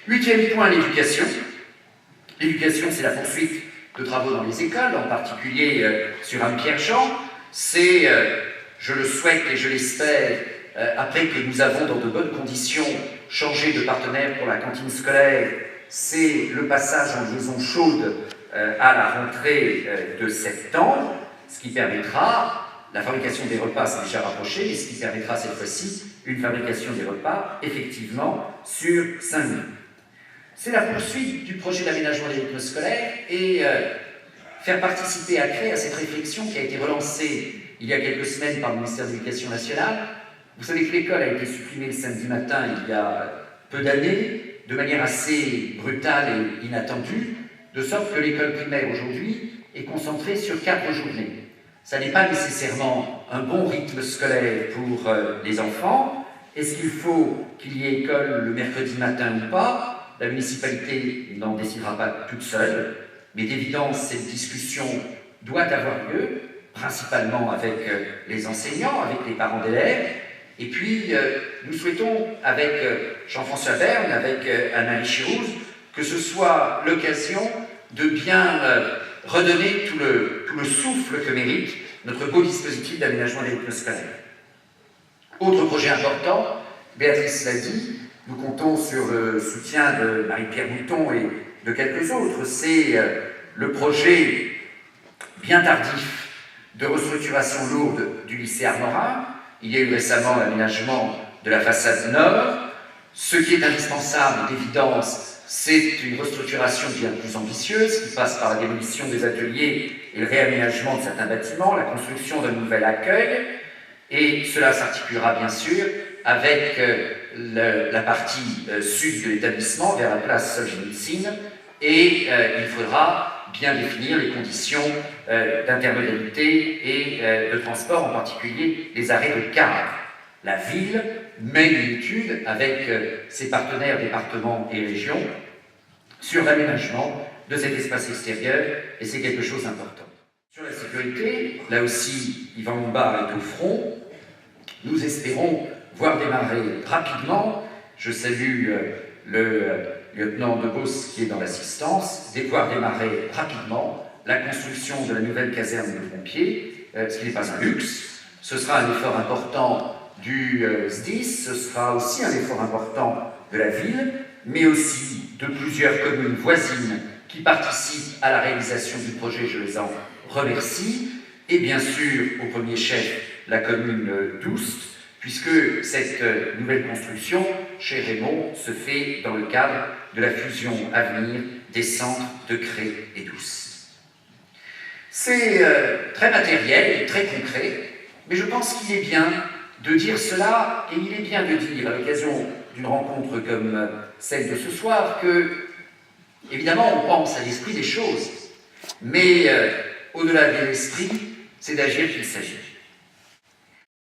8e point, l'éducation. L'éducation, c'est la poursuite de travaux dans les écoles, en particulier sur Anne-Pierre Jean. C'est, je le souhaite et je l'espère, après que nous avons dans de bonnes conditions changé de partenaire pour la cantine scolaire, c'est le passage en liaison chaude à la rentrée de septembre, ce qui permettra, la fabrication des repas s'est déjà rapprochée, mais ce qui permettra cette fois-ci une fabrication des repas effectivement sur 5 minutes. C'est la poursuite du projet d'aménagement des rythmes scolaires et faire participer à créer à cette réflexion qui a été relancée il y a quelques semaines par le ministère de l'Éducation nationale. Vous savez que l'école a été supprimée le samedi matin il y a peu d'années, de manière assez brutale et inattendue, de sorte que l'école primaire aujourd'hui est concentrée sur 4 journées. Ça n'est pas nécessairement un bon rythme scolaire pour les enfants. Est-ce qu'il faut qu'il y ait école le mercredi matin ou pas? La municipalité n'en décidera pas toute seule, mais d'évidence, cette discussion doit avoir lieu, principalement avec les enseignants, avec les parents d'élèves. Et puis, nous souhaitons, avec Jean-François Berne, avec Anne-Marie Chirouz, que ce soit l'occasion de bien redonner tout le souffle que mérite notre beau dispositif d'aménagement des rythmes scolaires. Autre projet important, Béatrice l'a dit, nous comptons sur le soutien de Marie-Pierre Mouton et de quelques autres. C'est le projet bien tardif de restructuration lourde du lycée Armorin. Il y a eu récemment l'aménagement de la façade nord. Ce qui est indispensable, d'évidence, c'est une restructuration bien plus ambitieuse qui passe par la démolition des ateliers et le réaménagement de certains bâtiments, la construction d'un nouvel accueil, et cela s'articulera bien sûr avec la partie sud de l'établissement, vers la place Solzhenitsyn, et il faudra bien définir les conditions d'intermodalité et de transport, en particulier les arrêts de cars. La ville mène une étude avec ses partenaires départements et régions sur l'aménagement de cet espace extérieur, et c'est quelque chose d'important. Sur la sécurité, là aussi, Yvan Lombard est au front. Nous espérons voir démarrer rapidement, je salue le lieutenant de Beauce qui est dans l'assistance, voir démarrer rapidement la construction de la nouvelle caserne de pompiers, ce qui n'est pas un luxe. Ce sera un effort important du SDIS, ce sera aussi un effort important de la ville, mais aussi de plusieurs communes voisines qui participent à la réalisation du projet, je les en remercie, et bien sûr, au premier chef, la commune d'Oust, puisque cette nouvelle construction, chez Raymond, se fait dans le cadre de la fusion à venir des centres de Cré et d'Oust. C'est très matériel et très concret, mais je pense qu'il est bien de dire cela, et il est bien de dire, à l'occasion d'une rencontre comme celle de ce soir, que, évidemment, on pense à l'esprit des choses, mais au-delà de l'esprit, c'est d'agir qu'il s'agit.